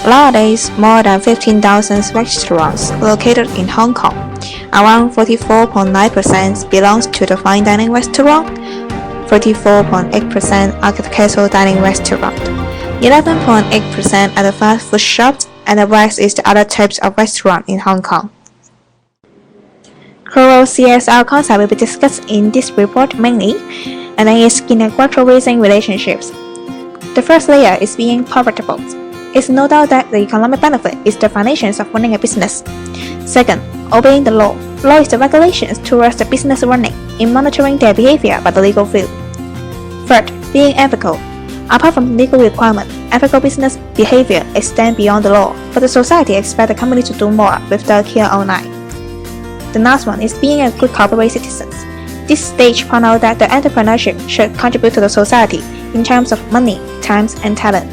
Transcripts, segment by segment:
Nowadays, more than 15,000 restaurants located in Hong Kong. Around 44.9% belongs to the fine dining restaurant, 34.8% are the casual dining restaurant, 11.8% are the fast food shops, and the rest is the other types of restaurant in Hong Kong. Core CSR concept will be discussed in this report mainly, and then is inequality relationships. The first layer is being profitable. It's no doubt that the economic benefit is the foundation of running a business. Second, obeying the law. Law is the regulations towards the business running in monitoring their behavior by the legal field. Third, being ethical. Apart from legal requirement, ethical business behavior extends beyond the law, but the society expects the company to do more with the care online. The last one is being a good corporate citizen. This stage points out that the entrepreneurship should contribute to the society in terms of money, time, and talent.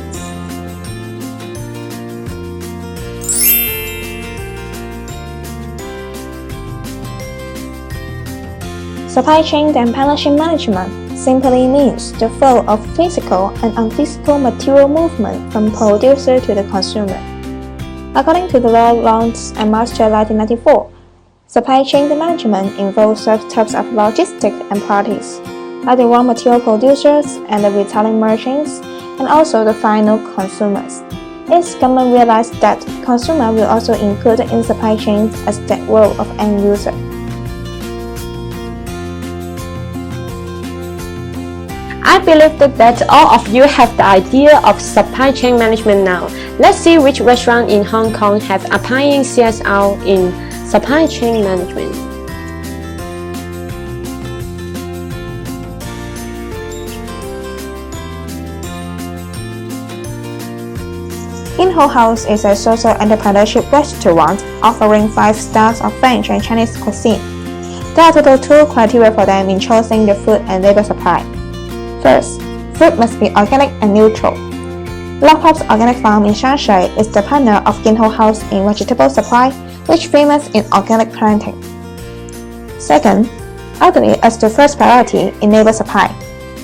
Supply chain and partnership management simply means the flow of physical and unphysical material movement from producer to the consumer. According to the law launched in March 1994, supply chain management involves certain types of logistics and parties, like the raw material producers and the retailing merchants, and also the final consumers. It's common realized that consumer will also include in supply chains as the role of end user. I believe that all of you have the idea of supply chain management now. Let's see which restaurant in Hong Kong have applying CSR in supply chain management. Ginho House is a social entrepreneurship restaurant offering 5 stars of French and Chinese cuisine. There are total 2 criteria for them in choosing the food and labor supply. First, food must be organic and neutral. Lockups Organic Farm in Shanghai is the partner of Ginho House in vegetable supply, which famous in organic planting. Second, elderly as the first priority in labor supply.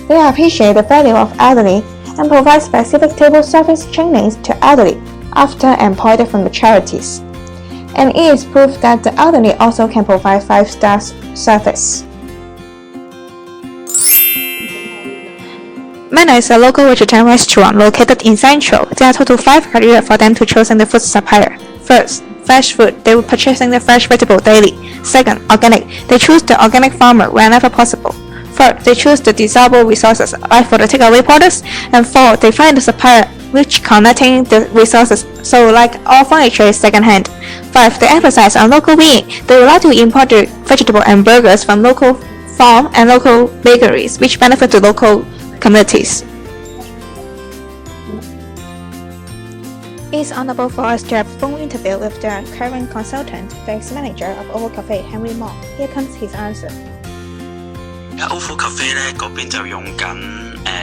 They appreciate the value of elderly and provide specific table service trainings to elderly after employed from the charities. And it is proof that the elderly also can provide 5-star service. Manna is a local vegetarian restaurant located in Central. There are total 5 criteria for them to choose the food supplier. First, fresh food. They will purchasing the fresh vegetable daily. Second, organic. They choose the organic farmer whenever possible. Third, they choose the desirable resources, like for the takeaway products. And fourth, they find the supplier which connecting the resources, so like all furniture is second-hand. 5, they emphasize on local being. They would like to import the vegetable and burgers from local farm and local bakeries, which benefit the local communities. It is honorable for us to have a phone interview with the current consultant, the ex-manager of Ovo Cafe, Henry Mong. Here comes his answer. Ovo Cafe 咧嗰邊就用緊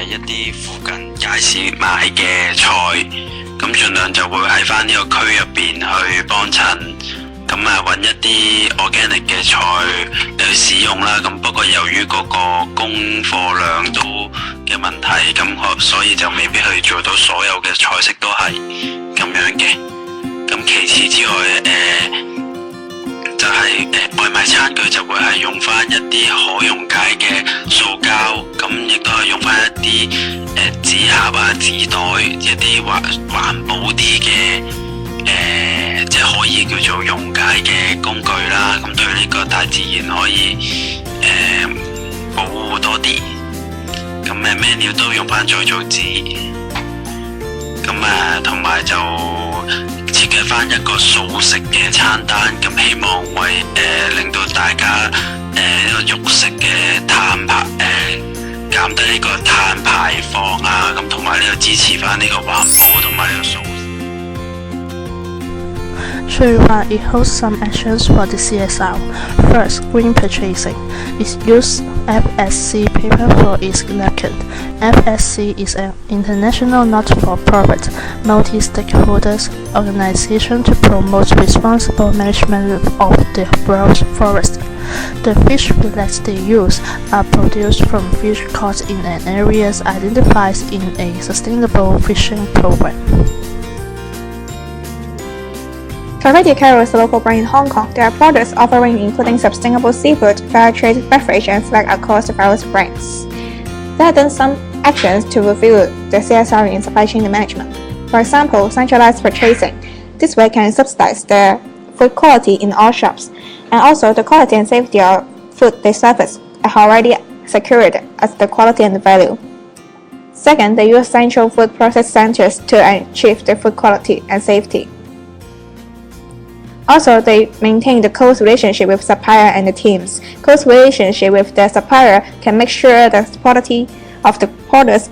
一啲附近街市賣嘅菜，咁盡量就會喺翻呢個區入邊去幫襯，咁揾一啲 organic 嘅菜嚟去使用啦。咁不過由於嗰個供貨量都嘅問題，咁所以就未必去做到所有嘅菜式都係咁樣嘅。咁其次之外，就係外賣餐具就會係用翻一啲可溶解嘅塑膠，咁亦都係用翻一啲紙盒啊、紙袋一啲環保啲嘅即係可以叫做溶解嘅工具啦。咁對呢個大自然可以保護多啲。咁menu 都用翻再造紙，咁同埋就設計翻一個素食嘅餐單，咁希望為令到大家呢個肉食嘅減低呢個碳排放啊，咁同埋呢個支持翻呢個環保同埋呢個素食。Shuiwa, it holds some actions for the CSR. First, green purchasing. It uses FSC paper for its napkin. FSC is an international not-for-profit, multi-stakeholders organization to promote responsible management of the world's forest. The fish fillets they use are produced from fish caught in an area identified in a sustainable fishing program. Parvati Karo is a local brand in Hong Kong. Their products offering including sustainable seafood, fair trade beverage, and flag across various brands. There are then some actions to review the CSR in supply chain management. For example, centralized purchasing. This way can subsidize the food quality in all shops, and also the quality and safety of food they service are already secured as the quality and value. Second, they use central food process centers to achieve the food quality and safety. Also, they maintain the close relationship with supplier and the teams. Close relationship with the supplier can make sure the quality of the products.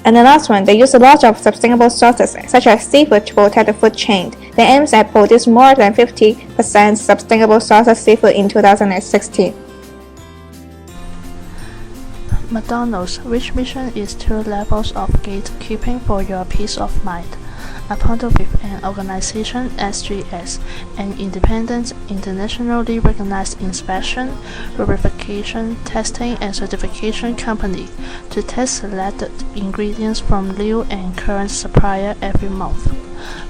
And the last one, they use a lot of sustainable sources, such as seafood, to protect the food chain. They aim at produce more than 50% sustainable sources seafood in 2016. McDonald's, which mission is 2 levels of gatekeeping for your peace of mind. Appointed with an organization SGS, an independent, internationally recognized inspection, verification, testing, and certification company to test selected ingredients from new and current suppliers every month.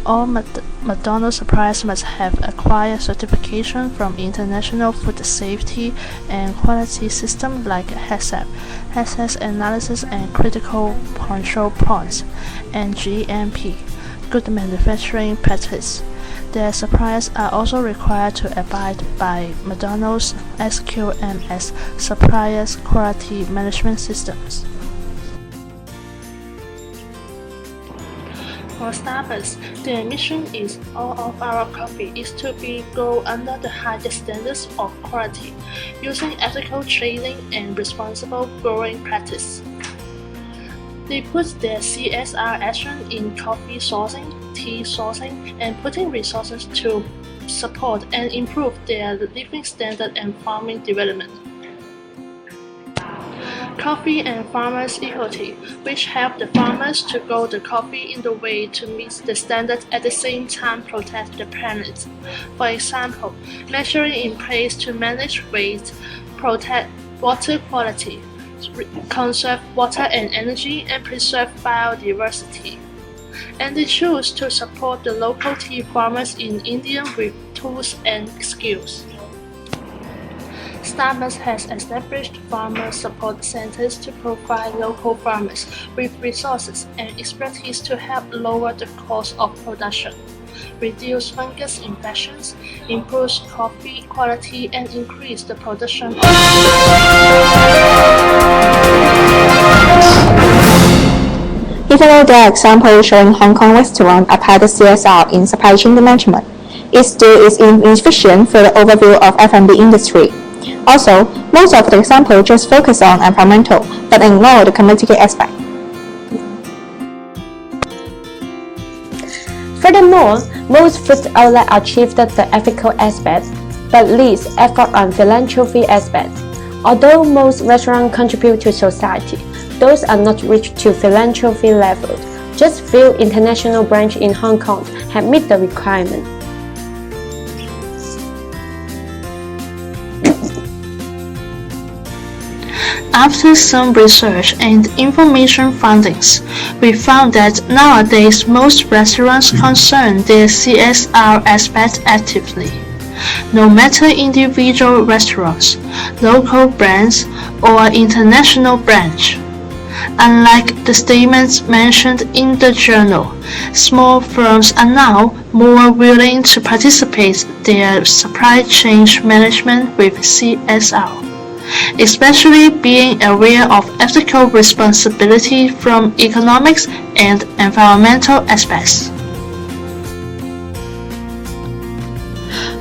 All McDonald's suppliers must have acquired certification from International Food Safety and Quality System like HACCP, Hazard Analysis and Critical Control Points, and GMP. Good manufacturing practice. Their suppliers are also required to abide by McDonald's SQMS suppliers quality management systems. For Starbucks, their mission is all of our coffee is to be grown under the highest standards of quality, using ethical trading and responsible growing practice. They put their CSR action in coffee sourcing, tea sourcing, and putting resources to support and improve their living standard and farming development. Coffee and Farmers Equality, which help the farmers to grow the coffee in the way to meet the standard at the same time protect the planet. For example, measures in place to manage waste, protect water quality, conserve water and energy, and preserve biodiversity. And they choose to support the local tea farmers in India with tools and skills. Starbucks has established farmer support centers to provide local farmers with resources and expertise to help lower the cost of production, reduce fungus infections, improve coffee quality, and increase the production of Even though there are examples showing Hong Kong restaurants apply the CSR in supply chain management, it still is insufficient for the overview of F&B industry. Also, most of the examples just focus on environmental, but ignore the community aspect. Furthermore, most food outlets achieve the ethical aspect, but least effort on philanthropy aspect. Although most restaurants contribute to society, those are not reached to philanthropy level. Just few international branches in Hong Kong have met the requirement. After some research and information findings, we found that nowadays most restaurants concern their CSR aspect actively. No matter individual restaurants, local brands, or international branch. Unlike the statements mentioned in the journal, small firms are now more willing to participate their supply chain management with CSR, especially being aware of ethical responsibility from economics and environmental aspects.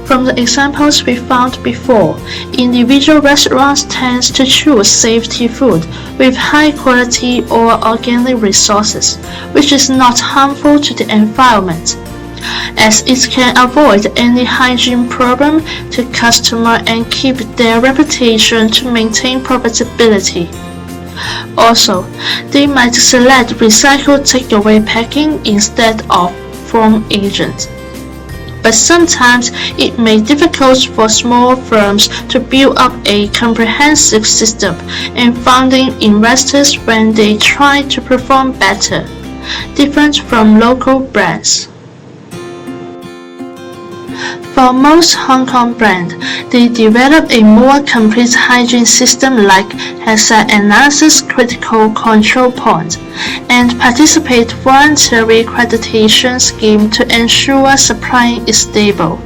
From the examples we found before, individual restaurants tend to choose safety food with high quality or organic resources, which is not harmful to the environment, as it can avoid any hygiene problem to customer and keep their reputation to maintain profitability. Also, they might select recycled takeaway packing instead of foam agent. But sometimes it may be difficult for small firms to build up a comprehensive system and finding investors when they try to perform better, different from local brands. For most Hong Kong brands, they develop a more complete hygiene system like hazard analysis critical control point and participate voluntary accreditation scheme to ensure supply is stable.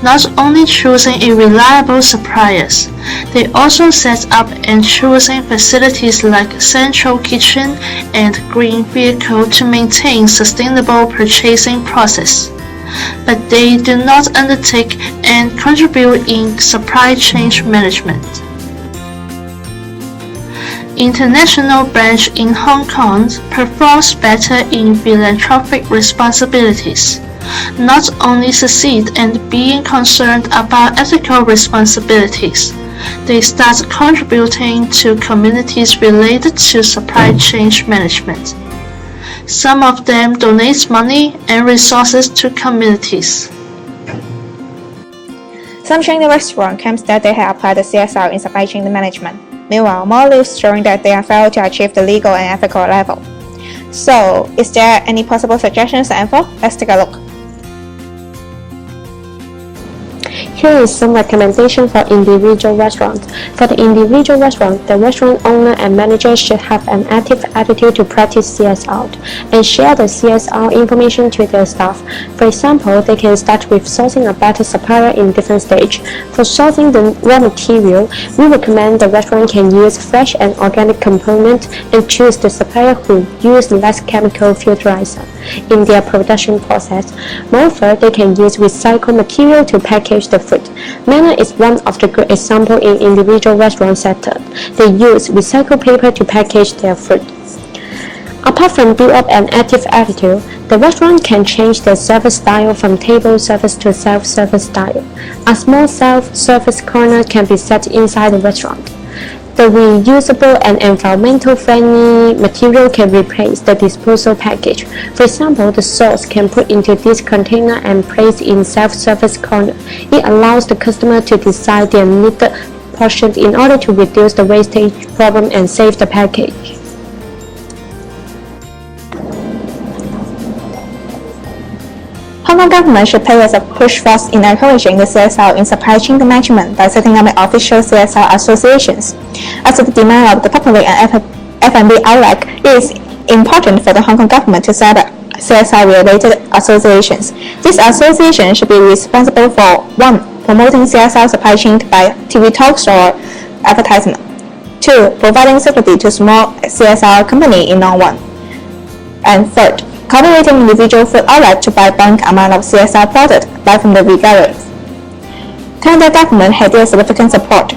Not only choosing a reliable suppliers, they also set up and choosing facilities like central kitchen and green vehicle to maintain sustainable purchasing process. But they do not undertake and contribute in supply chain management. International branch in Hong Kong performs better in philanthropic responsibilities. Not only succeed and being concerned about ethical responsibilities, they start contributing to communities related to supply chain management. Some of them donate money and resources to communities. Some Chinese restaurants claim that they have applied the CSR in supply chain management. Meanwhile, more lists showing that they have failed to achieve the legal and ethical level. So, is there any possible suggestions and info? Let's take a look. Here is some recommendation for individual restaurants. For the individual restaurant, the restaurant owner and manager should have an active attitude to practice CSR and share the CSR information to their staff. For example, they can start with sourcing a better supplier in different stages. For sourcing the raw material, we recommend the restaurant can use fresh and organic components and choose the supplier who use less chemical fertilizer in their production process. Moreover, they can use recycled material to package the food. Manner is one of the good examples in individual restaurant sector. They use recycled paper to package their food. Apart from build up an active attitude, the restaurant can change their service style from table service to self-service style. A small self-service corner can be set inside the restaurant. The reusable and environmental friendly material can replace the disposal package. For example, the sauce can put into this container and place in self-service corner. It allows the customer to decide their needed portions in order to reduce the wastage problem and save the package. Hong Kong government should play a push force in encouraging the CSR in supply chain management by setting up official CSR associations. As the demand of the public and F&B outlet, it is important for the Hong Kong government to set up CSR-related associations. These associations should be responsible for 1. Promoting CSR supply chain by TV talks or advertisement. 2. Providing security to small CSR company in non-one. And 3rd, cooperating individual food outlets to buy bulk amount of CSR product buy from the retailers. Canada government had their significant support.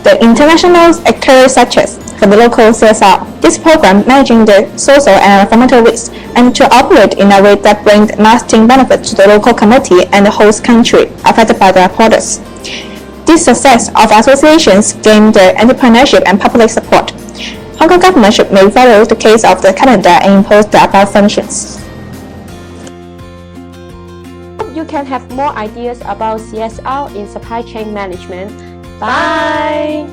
The international actors such as for the local CSR. This program managing the social and environmental risks and to operate in a way that brings lasting benefit to the local community and the host country affected by their products. This success of associations gained the entrepreneurship and public support. Hong Kong government should may follow the case of the Canada and impose the above functions. You can have more ideas about CSR in supply chain management. Bye!